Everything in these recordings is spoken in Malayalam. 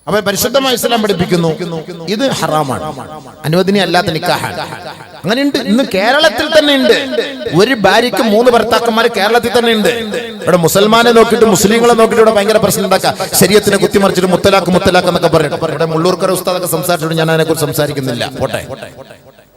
അപ്പോൾ പരിശുദ്ധമായ ഇസ്ലാം പഠിപ്പിക്കുന്നു ഇത് ഹറാമാണ്, അനുവദനീയമല്ലാത്ത നിക്കാഹാണ്. അങ്ങനെയുണ്ട്, ഇന്ന് കേരളത്തിൽ തന്നെ ഉണ്ട്. ഒരു ഭാര്യയ്ക്ക് 3 ഭർത്താക്കന്മാർ കേരളത്തിൽ തന്നെ ഉണ്ട്. ഇവിടെ മുസൽമാനെ നോക്കിയിട്ട് മുസ്ലിങ്ങളെ നോക്കിയിട്ട് ഇവിടെ ഭയങ്കര പ്രശ്നം ഉണ്ടാക്കാം. ശരീഅത്തിനെ കുത്തിമറിച്ചിട്ട് മുത്തലാഖ് എന്നൊക്കെ പറയട്ടെ. ഇവിടെ മുള്ളൂർക്കര ഉസ്താദൊക്കെ സംസാരിച്ചിട്ട് ഞാൻ അതിനെക്കുറിച്ച് സംസാരിക്കുന്നില്ല, പോട്ടെ.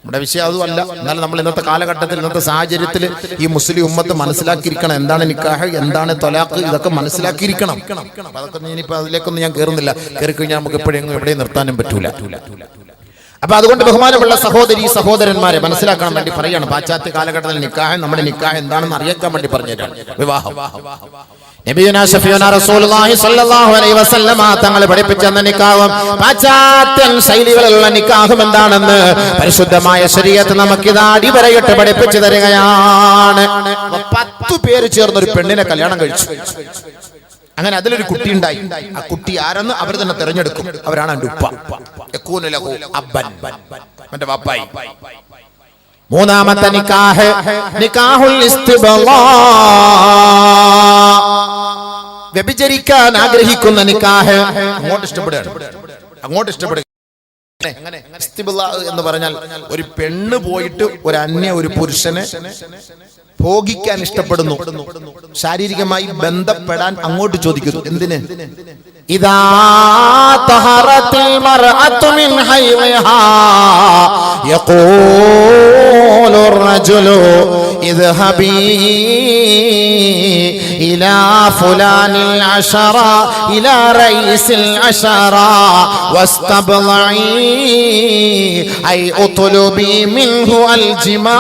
നമ്മുടെ വിഷയം അതുമല്ല. എന്നാലും നമ്മൾ ഇന്നത്തെ കാലഘട്ടത്തിൽ, ഇന്നത്തെ സാഹചര്യത്തിൽ ഈ മുസ്ലിം ഉമ്മത്ത് മനസ്സിലാക്കിയിരിക്കണം എന്താണ് നിക്കാഹ്, എന്താണ് ത്വലാഖ്, ഇതൊക്കെ മനസ്സിലാക്കിയിരിക്കണം. അതൊക്കെ ഇനിയിപ്പോൾ അതിലേക്കൊന്നും ഞാൻ കയറുന്നില്ല. കയറിക്കഴിഞ്ഞാൽ നമുക്ക് എവിടെയും നിർത്താനും പറ്റൂല. അപ്പൊ അതുകൊണ്ട് ബഹുമാനമുള്ള സഹോദരന്മാരെ മനസ്സിലാക്കാൻ വേണ്ടി പറയാണ്, പാശ്ചാത്യ കാലഘട്ടത്തിൽ നിക്കാഹ്, നമ്മുടെ നിക്കാഹ് എന്താണെന്ന് അറിയിക്കാൻ വേണ്ടി പറഞ്ഞുതരാണ്. വിവാഹം നബിയുനാ ശഫീഉനാ റസൂലുള്ളാഹി സ്വല്ലല്ലാഹു അലൈഹി വസല്ലമ തങ്ങൾ പഠിപ്പിച്ച നിക്കാഹും പാശ്ചാത്യ ശൈലികളിലുള്ള നിക്കാഹും എന്താണെന്ന് പരിശുദ്ധമായ ശരീഅത്ത് നമുക്കിതാ അടിവരയിട്ട് പഠിപ്പിച്ചു തരികയാണ്. 10 പേര് ചേർന്ന് ഒരു പെണ്ണിനെ കല്യാണം കഴിച്ചു. അങ്ങനെ അതിലൊരു കുട്ടി ഉണ്ടായി. ആ കുട്ടി ആരെന്ന് അവർ തന്നെ തിരഞ്ഞെടുക്കും. അവരാണ് എൻ്റെ ഉപ്പ. യകൂനു ലഹു അബ്ബൻ, അവന്റെ വാപ്പായി. മൂന്നാമത്തെ നിക്കാഹ് നിക്കാഹുൽ ഇസ്തിബ്ളാ, വ്യഭിചരിക്കാൻ ആഗ്രഹിക്കുന്ന നിക്കാഹ്. അങ്ങോട്ട് ഇഷ്ടപ്പെടുക. ഇസ്തിബ്ളാ എന്ന് പറഞ്ഞാൽ ഒരു പെണ്ണ് പോയിട്ട് ഒരു പുരുഷനെ ഭോഗിക്കാൻ ഇഷ്ടപ്പെടുന്നു, ശാരീരികമായി ബന്ധപ്പെടാൻ അങ്ങോട്ട് ചോദിക്കുന്നു. എന്തിന്? ഇദാ തഹറത്തിൽ മർഅതു മിൻ ഹൈളിഹാ യഖൂലു റജുലു ഇദ്ഹബി ഇലാ ഫുലാനിൽ അശറ ഇലാ റഈസിൽ അശറ വസ്തബ്ളഇ ഐ ഉത്ലുബി മിൻഹു അൽ ജിമാ.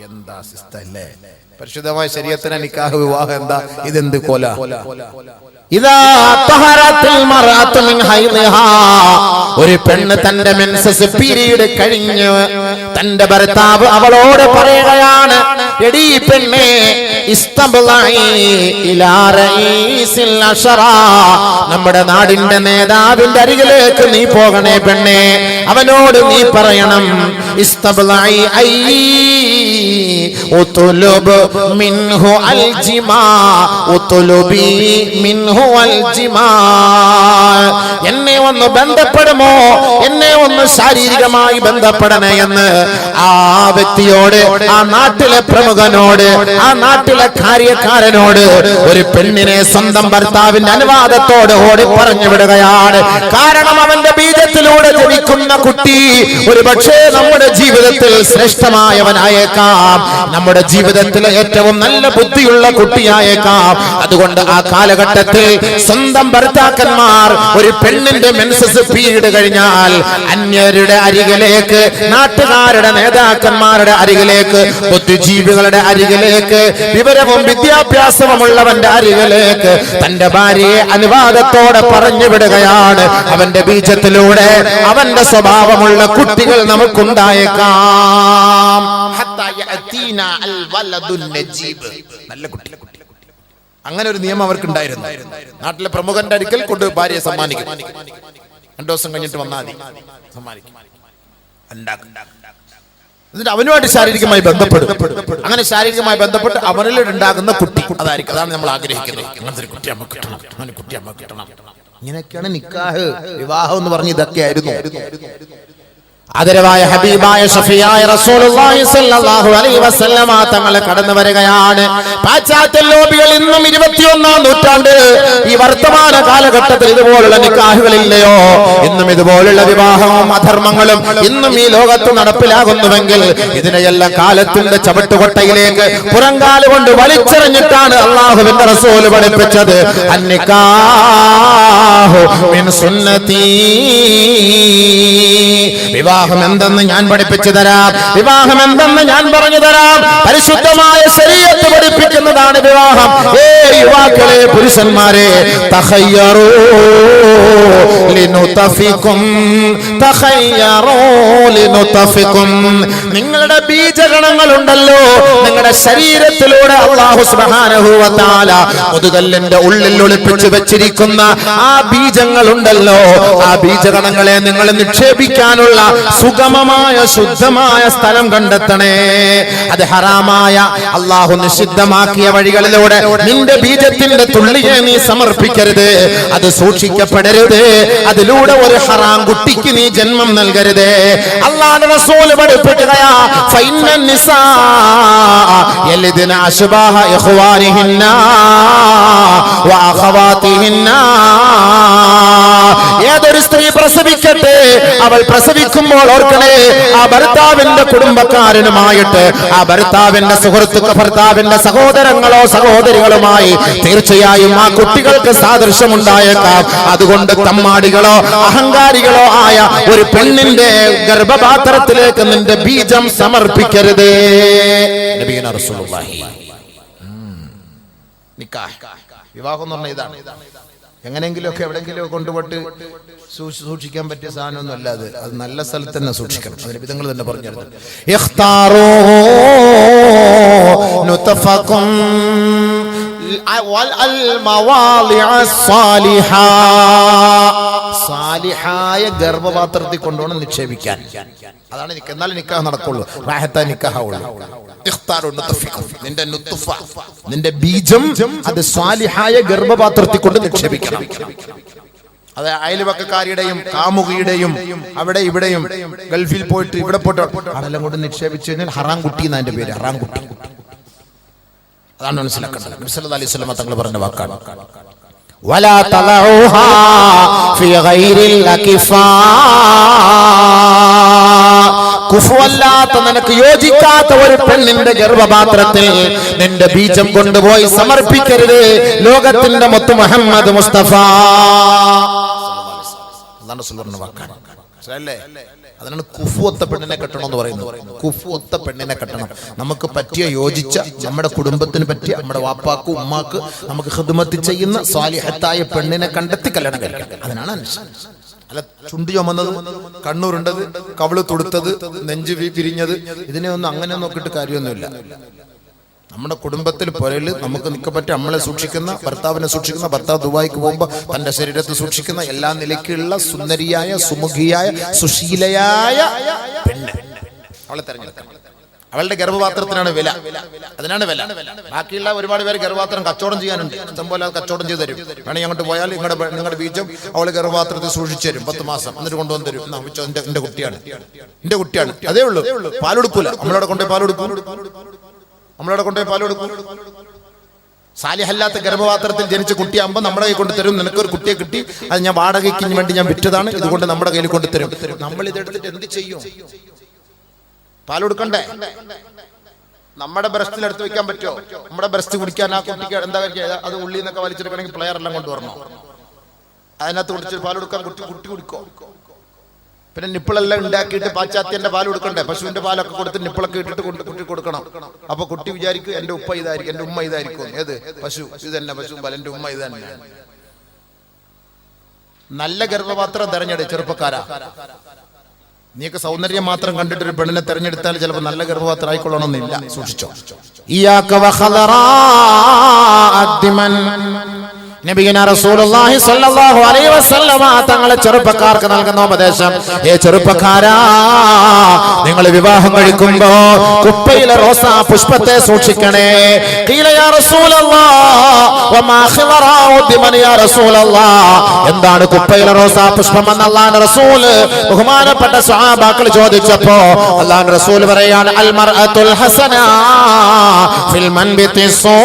എന്താ സിസ്റ്റല്ലേ പരിശുദ്ധമായ ശരീഅത്തിന് നിക്കാഹ് വിവാഹം എന്താ? ഇതെന്ത് കൊല? ഇദാ തഹറത്തിൽ മർഅതു മിൻ ഹൈളിഹാ, ഒരു പെണ്ണ് തന്റെ മെൻസസ് പീരീഡ് കഴിഞ്ഞ് തന്റെ ഭർത്താവ് അവളോട് പറയുകയാണ്, എടീ പെണ്ണേ, ഇസ്തബ്ളഇ ഇലാ റഈസിൽ അശറ, നമ്മുടെ നാടിന്റെ നേതാവിന്റെ അരികിലേക്ക് നീ പോകണേ പെണ്ണേ. അവനോട് നീ പറയണം, ഇസ്തബ്ളഇ ഐ ഉത്ലുബ് മിൻഹു അൽ ജിമാ, ഉത്ലുബി മിൻഹു അൽ ജിമാ. എന്നെ ഒന്ന് ബന്ധപ്പെടുമോ, എന്നെ ഒന്ന് ശാരീരികമായി ബന്ധപ്പെടണേ എന്ന് ആ വ്യക്തിയോട്, ആ നാട്ടിലെ പ്രമുഖനോട്, ആ നാട്ടിലെ കാര്യക്കാരനോട് ഒരു പെണ്ണിനെ സ്വന്തം ഭർത്താവിന്റെ അനുവാദത്തോട് ഓടി പറഞ്ഞു വിടുകയാണ്. കാരണം അവന്റെ ബീജത്തിലൂടെ ജനിക്കുന്ന കുട്ടി ഒരു പക്ഷേ നമ്മുടെ ജീവിതത്തിൽ ശ്രേഷ്ഠമായവനായേക്കാം, നമ്മുടെ ജീവിതത്തിലെ ഏറ്റവും നല്ല ബുദ്ധിയുള്ള കുട്ടിയായേക്കാം. അതുകൊണ്ട് ആ കാലഘട്ടത്തിൽ സ്വന്തം ഭർത്താക്കന്മാർ ഒരു പെണ്ണിന്റെ മെൻസസ് പീരീഡ് കഴിഞ്ഞാൽ അന്യരുടെ അരികിലേക്ക്, നാട്ടുകാരുടെ നേതാക്കന്മാരുടെ അരികിലേക്ക്, ബുദ്ധിജീവികളുടെ അരികിലേക്ക്, വിവരവും വിദ്യാഭ്യാസവും ഉള്ളവന്റെ അരികിലേക്ക് തന്റെ ഭാര്യയെ അനുവാദത്തോടെ പറഞ്ഞു വിടുകയാണ്. അവന്റെ ബീജത്തിലൂടെ അവന്റെ സ്വഭാവമുള്ള കുട്ടികൾ നമുക്കുണ്ടായേക്കാം. നല്ല കുട്ടി. അങ്ങനെ ഒരു നിയമം അവർക്കുണ്ടായിരുന്നു. നാട്ടിലെ പ്രമുഖന്റെ അടുക്കൽ കൊണ്ട് ഭാര്യയെ സമ്മാനിക്കും. 2 ദിവസം കഴിഞ്ഞിട്ട് വന്നാൽ മതി, സമ്മാനിക്കും. എന്നിട്ട് അവനുമായിട്ട് ശാരീരികമായി ബന്ധപ്പെടും. അങ്ങനെ ശാരീരികമായി ബന്ധപ്പെട്ട് അവനിൽ ഉണ്ടാകുന്ന കുട്ടി അതായിരിക്കും. അതാണ് നമ്മൾ ആഗ്രഹിക്കുന്നത്. അങ്ങനത്തെ ഒരു കുട്ടി നമുക്ക് കിട്ടണം, അങ്ങനെ കുട്ടി നമുക്ക് കിട്ടണം. ഇങ്ങനെയൊക്കെയാണ് നിക്കാഹ്, വിവാഹം എന്ന് പറഞ്ഞ് ഇതൊക്കെയായിരുന്നു. ആദരവായ ഹബീബായ ഷഫീആയ റസൂലുള്ളാഹി സ്വല്ലല്ലാഹു അലൈഹി വസല്ലമ തങ്ങൾ കടന്നു വരികയാണ്. പാശ്ചാത്യ ലോബികൾ ഇന്നും 21-ാം നൂറ്റാണ്ട് ഈ വർത്തമാന കാലഘട്ടത്തിൽ ഇതുപോലുള്ള നിക്കാഹുകളില്ലയോ? ഇന്നും ഇതുപോലുള്ള വിവാഹവും അധർമ്മങ്ങളും ഇന്നും ഈ ലോകത്ത് നടപ്പിലാകുന്നുവെങ്കിൽ ഇതിനെയെല്ലാം കാലത്തിന്റെ ചവിട്ടുകൊട്ടയിലേക്ക് പുറങ്കാല് കൊണ്ട് വലിച്ചെറിഞ്ഞിട്ടാണ് അല്ലാഹുവിന്റെ റസൂൽ പഠിപ്പിച്ചത്. അന്നിക്കാഹു മിൻ സുന്നതി, വിവാഹം എന്തെന്ന് ഞാൻ പഠിപ്പിച്ചു തരാം, വിവാഹം എന്തെന്ന് ഞാൻ പറഞ്ഞു തരാം. പരിശുദ്ധമായ ശരീഅത്ത് പഠിപ്പിക്കുന്നതാണ് വിവാഹം. യുവാക്കളെ, പുരുഷന്മാരെ, തഖയ്യറൂ ലിനുതഫികും, തഖയ്യറൂ ലിനുതഫികും. നിങ്ങളുടെ ബീജഗണങ്ങൾ ഉണ്ടല്ലോ, നിങ്ങളുടെ ശരീരത്തിലൂടെ അല്ലാഹു സുബ്ഹാനഹു വ തആല മുതുകല്ലിന്റെ ഉള്ളിൽ ഒളിപ്പിച്ചു വെച്ചിരിക്കുന്ന ആ ബീജങ്ങൾ ഉണ്ടല്ലോ, ആ ബീജഗണങ്ങളെ നിങ്ങൾ നിക്ഷേപിക്കാനുള്ള സുഗമമായ ശുദ്ധമായ സ്ഥലം കണ്ടെത്തണേ. അത് ഹറാമായ അല്ലാഹു നിഷിദ്ധമാക്കിയ വഴികളിലൂടെ നിന്റെ ബീജത്തിന്റെ തുള്ളി തുള്ളിയെ നീ സമർപ്പിക്കരുത്, അത് സൂക്ഷിക്കപ്പെടരുത്. അതിലൂടെ ഒരു ഹറാം കുട്ടിക്ക് നീ ജന്മം നൽകരുത്. അല്ലാഹുവിന്റെ റസൂൽ പഠിപ്പിക്കുകയാ, ഫൈനൻ നിസാ യലിദ്ന അശ്ബാഹ ഇഖ്വാനിഹിന്ന വഅഖവാതിഹിന്ന. ഏതൊരു സ്ത്രീ പ്രസവിക്കട്ടെ, അവൾ പ്രസവിക്കുമ്പോൾ ഓർക്കണേ, ആ ഭർത്താവിന്റെ കുടുംബക്കാരനുമായിട്ട്, ആ ഭർത്താവിന്റെ സുഹൃത്തുക്കൾ, ഭർത്താവിന്റെ സഹോദരങ്ങളോ സഹോദരികളുമായി തീർച്ചയായും ആ കുട്ടികൾക്ക് സാദൃശ്യമുണ്ടായേക്കാം. അതുകൊണ്ട് തമ്മാടികളോ അഹങ്കാരികളോ ആയ ഒരു പെണ്ണിന്റെ ഗർഭപാത്രത്തിലേക്ക് നിന്റെ ബീജം സമർപ്പിക്കരുത്. നബിയുനാ റസൂലുള്ളാഹി. നിക്കാഹ്, വിവാഹം എന്ന് പറഞ്ഞാൽ ഇതാണ്. എങ്ങനെയെങ്കിലുമൊക്കെ എവിടെയെങ്കിലും കൊണ്ടുപോയിട്ട് സൂക്ഷിക്കാൻ പറ്റിയ സാധനമൊന്നും അല്ലാതെ അത് നല്ല സ്ഥലത്ത് തന്നെ സൂക്ഷിക്കണം. അതിന് വിധങ്ങൾ തന്നെ പറഞ്ഞിരുന്നു. സാലിഹായ ഗർഭപാത്രത്തിൽ കൊണ്ടുപോകണം നിക്ഷേപിക്കാൻ. അതാണ് എന്നാലും നിക്കാഹ് നടക്കുള്ളൂ, റാഹത്തായ നിക്കാഹുള്ളൂ. നിന്റെ ബീജം അത് സാലിഹായ ഗർഭപാത്രത്തിൽ കൊണ്ട് നിക്ഷേപിക്കണം. അത് അയൽവക്കക്കാരുടെയും കാമുകിയുടെയും അവിടെ ഇവിടെയും ഗൾഫിൽ പോയിട്ട് ഇവിടെ പോയിട്ട് അതെല്ലാം കൊണ്ട് നിക്ഷേപിച്ചു കഴിഞ്ഞാൽ ഹറാം കുട്ടി എന്നതിന്റെ പേര്, ഹറാം കുട്ടി. അതാണ് മനസ്സിലാക്കേണ്ടത്. നബി സല്ലല്ലാഹു അലൈഹി വസല്ലം തങ്ങൾ പറഞ്ഞ വാക്കാണ്, വലാ തലഊഹാ ഫീ ഗൈരിൽ അകിഫാ. കുഫുവല്ലാത്ത, നിനക്ക് യോജിക്കാത്ത ഒരു പെണ്ണിന്റെ ഗർഭപാത്രത്തിൽ നിന്റെ ബീജം കൊണ്ടുപോയി സമർപ്പിക്കരുത്. ലോകത്തിന്റെ മുത്ത് മുഹമ്മദ് മുസ്തഫ അതിനാണ് കുഫുവത്ത പെണ്ണിനെ കെട്ടണം എന്ന് പറയുന്നത്. കുഫുവത്ത പെണ്ണിനെ കെട്ടണം. നമുക്ക് പറ്റിയ, യോജിച്ച, നമ്മുടെ കുടുംബത്തിന് പറ്റിയ, നമ്മുടെ വാപ്പാക്കും ഉമ്മാക്ക് നമുക്ക് ഖിദ്മത്ത് ചെയ്യുന്ന സ്വാലിഹത്തായ പെണ്ണിനെ കണ്ടെത്തി കല്യാണം കഴിക്കണം. അതിനാണ് അനുഷ്ഠാനം. അല്ല ചുണ്ടി ചുമന്നത്, കണ്ണൂരുണ്ടത്, കവിള് തുടുത്തത്, നെഞ്ച് പിരിഞ്ഞത്, ഇതിനെ ഒന്നും അങ്ങനെ നോക്കിയിട്ട് കാര്യമൊന്നുമില്ല. നമ്മുടെ കുടുംബത്തിൽ പുരയിൽ നമുക്ക് നിൽക്കപ്പറ്റി നമ്മളെ സൂക്ഷിക്കുന്ന, ഭർത്താവിനെ സൂക്ഷിക്കുന്ന, ഭർത്താവ് ദുബായിക്ക് പോകുമ്പോൾ തന്റെ ശരീരത്തെ സൂക്ഷിക്കുന്ന, എല്ലാ നിലയ്ക്കുള്ള സുന്ദരിയായ, സുമുഖിയായ, സുശീലയായ പെണ്ണ് അവളെ തെരഞ്ഞെടുക്കണം. അവളുടെ ഗർഭപാത്രത്തിനാണ് വില, അതിനാണ് വില. ബാക്കിയുള്ള ഒരുപാട് പേര് ഗർഭപാത്രം കച്ചവടം ചെയ്യാനുണ്ട്, ഇഷ്ടംപോലെ കച്ചവടം ചെയ്ത് തരും. വേണമെങ്കിൽ അങ്ങോട്ട് പോയാൽ നിങ്ങളുടെ ബീജം അവളെ ഗർഭപാത്രത്തിൽ സൂക്ഷിച്ചു തരും 10 മാസം, എന്നിട്ട് കൊണ്ടുവന്ന് തരും. എന്റെ കുട്ടിയാണ്, എന്റെ കുട്ടിയാണ്, അതേ ഉള്ളൂ. പാലെടുക്കൂല, നമ്മളവിടെ കൊണ്ടുപോയി പാലെടുക്കും. സാലിഹല്ലാത്ത ഗർഭപാത്രത്തിൽ ജനിച്ച കുട്ടിയാകുമ്പോൾ നമ്മുടെ കൈ കൊണ്ട് തരും. നിനക്കൊരു കുട്ടിയെ കിട്ടി, അത് ഞാൻ വാടകയ്ക്ക് വേണ്ടി ഞാൻ വിറ്റതാണ്, ഇതുകൊണ്ട് നമ്മുടെ കയ്യിൽ കൊണ്ട് തരും. നമ്മൾ ഇതെടുത്തിട്ട് എന്ത് ചെയ്യും? പാലെടുക്കണ്ടേ? നമ്മുടെ ബ്രസ്റ്റിൽ എടുത്ത് വെക്കാൻ പറ്റുമോ? നമ്മുടെ ബ്രസ്റ്റ് കുടിക്കാൻ ആ കുട്ടിക്ക് എന്താ അത് ഉള്ളിൽ നിന്നൊക്കെ വലിച്ചെടുക്കണമെങ്കിൽ പ്ലെയർ എല്ലാം കൊണ്ടുവരണം. അതിനകത്ത് കുടിച്ച് പാലെടുക്കാൻ കുട്ടി കുടിക്കോ? പിന്നെ നിപ്പിളെല്ലാം ഉണ്ടാക്കിയിട്ട് പാശ്ചാത്യന്റെ പാൽ കൊടുക്കണ്ടേ? പശുവിന്റെ പാലൊക്കെ കൊടുത്ത് നിപ്പിളൊക്കെ ഇട്ടിട്ട് കുട്ടി കൊടുക്കണം. അപ്പൊ കുട്ടി വിചാരിക്കും എന്റെ ഉപ്പ ഇതായിരിക്കും, എന്റെ ഉമ്മ ഇതായിരിക്കും. ഏത് പശു? ഇത് തന്നെ പശു പാൽ, എന്റെ ഉമ്മ ഇത് തന്നെ. നല്ല ഗർഭപാത്രം തെരഞ്ഞെടുത്ത് ചെറുപ്പക്കാരാ. നീക്ക് സൗന്ദര്യം മാത്രം കണ്ടിട്ട് ഒരു പെണ്ണിനെ തെരഞ്ഞെടുത്താൽ ചിലപ്പോൾ നല്ല ഗർഭപാത്രം ആയിക്കൊള്ളണമെന്നില്ല. സൂക്ഷിച്ചോ. നബിയുനാ റസൂലുള്ളാഹി സ്വല്ലല്ലാഹു അലൈഹി വസല്ലമ തങ്ങളെ ചെറുപ്പക്കാർക്ക് നൽകുന്ന ഉപദേശം, ചെറുപ്പക്കാരാ, നിങ്ങൾ വിവാഹം കഴിക്കുമ്പോ കുപ്പയിലെ റോസാ പുഷ്പത്തെ സൂക്ഷിക്കണേ. ഖീല യാ റസൂലല്ലാഹ് വമാ ഖിളറാഉ ദിമൻ യാ റസൂലല്ലാഹ്. എന്താണ് കുപ്പയിലെ റോസാ പുഷ്പം എന്ന് അല്ലാഹുവിന്റെ റസൂൽ ബഹുമാനപ്പെട്ട സ്വഹാബാക്കൾ ചോദിച്ചപ്പോ അല്ലാഹുവിന്റെ റസൂൽ പറയാണ്, അൽ മർഅത്തുൽ ഹസന ഫിൽ മൻബിതി സൂ.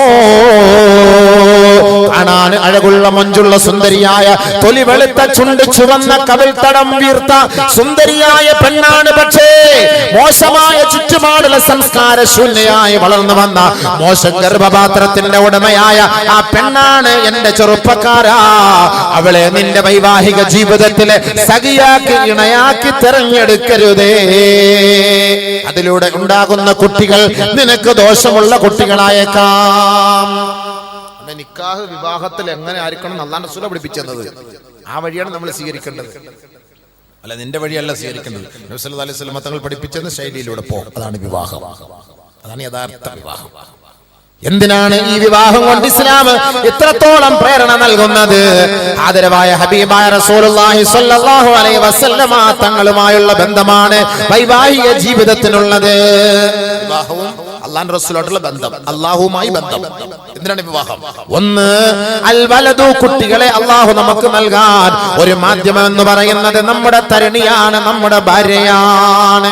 കാണാൻ അഴകുള്ള, മൊഞ്ചുള്ള, സുന്ദരിയായ, തൊലി വെളുത്ത, ചുണ്ട് ചുവന്ന, കവിൾത്തടം വീർത്ത സുന്ദരിയായ പെണ്ണാണ്. പക്ഷേ മോശമായ ചുറ്റുപാടുള്ള സംസ്കാര ശൂന്യയായി വളർന്നു വന്ന മോശം ഗർഭപാത്രത്തിന്റെ ഉടമയായ ആ പെണ്ണാണ് എന്റെ ചെറുപ്പക്കാരാ. അവളെ നിന്റെ വൈവാഹിക ജീവിതത്തിലെ സഖിയാക്കി, ഇണയാക്കി തെരഞ്ഞെടുക്കരുതേ. അതിലൂടെ ഉണ്ടാകുന്ന കുട്ടികൾ നിനക്ക് ദോഷമുള്ള കുട്ടികളായേക്കാം. നിക്കാഹ് വിവാഹത്തിൽ എങ്ങനെ ആയിരിക്കണം അല്ലാഹു റസൂൽ പഠിപ്പിച്ചത്. ആ വഴിയാണ് നമ്മൾ സ്വീകരിക്കേണ്ടത്, അല്ല നിന്റെ വഴിയല്ല സ്വീകരിക്കേണ്ടത്. നബി സല്ലല്ലാഹു അലൈഹി വസല്ലം തങ്ങൾ പഠിപ്പിച്ചത് ശൈലിയിലൂടെ പോ. അതാണ് വിവാഹം, അതാണ് യഥാർത്ഥ വിവാഹം. എന്തിനാണ് ഈ വിവാഹം കൊണ്ട് ഇസ്ലാം ഇത്രത്തോളം പ്രേരണ നൽകുന്നത്? ആദരവായ ഹബീബായ റസൂലുള്ളാഹി സ്വല്ലല്ലാഹു അലൈഹി വസല്ലമ തങ്ങളുമായുള്ള ബന്ധമാണ് വൈവാഹിക ജീവിതത്തിനുള്ളത്. വിവാഹവും അള്ളാഹുവിന്റെ റസൂലുമായിട്ടുള്ള ബന്ധം, അള്ളാഹുവുമായി ബന്ധം. എന്തിനാണ് വിവാഹം? ഒന്ന് അൽ വലദു, കുട്ടികളെ അള്ളാഹു നമുക്ക് നൽകാൻ ഒരു മാധ്യമം എന്ന് പറയുന്നത് നമ്മുടെ തരുണിയാണ്, നമ്മുടെ ഭാര്യയാണ്.